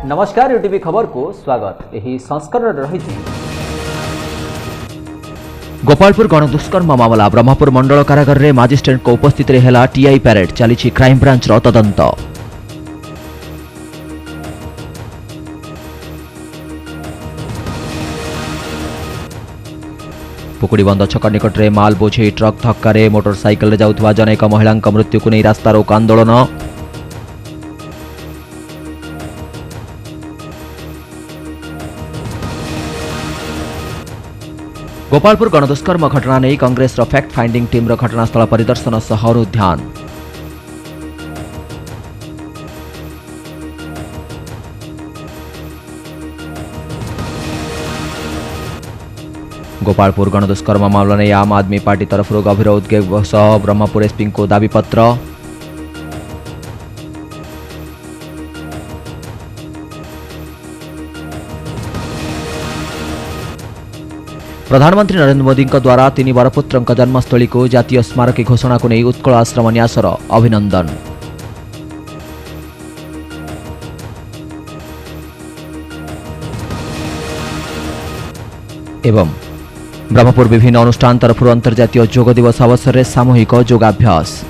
नमस्कार यूटीवी खबर को स्वागत। यही संस्करण रही गोपालपुर गणदुष्कर्म मामला ब्रह्मपुर मंडल कारागार रे मजिस्ट्रेट को उपस्थित हेला टीआई पैरेड चली क्राइम ब्रांच तदंत। पुकुड़ीबंध छक निकट में माल बोझे ट्रक धक्का मोटरसाइकल जाउथवा जनेक महिला मृत्यु को नहीं रास्ता रोक आंदोलन। गोपालपुर गणदुष्कर्म घटना नहीं कांग्रेस फैक्ट फाइंडिंग टीम घटनास्थल परिदर्शन सह अनुध्यान। गोपालपुर गणदुष्कर्म मामला नहीं आम आदमी पार्टी तरफ गभीर उद्वेग सह ब्रह्मपुर एसपी को दाबीपत्र। प्रधानमंत्री नरेंद्र मोदी द्वारा तीन बरपुत्र जन्मस्थली को जातीय स्मारकी घोषणा को नहीं उत्कल आश्रम न्यासर अभिनंदन। एवं ब्रह्मपुर विभिन्न अनुष्ठान तरफ अंतर्जातीय योग दिवस अवसर में सामूहिक योगाभ्यास।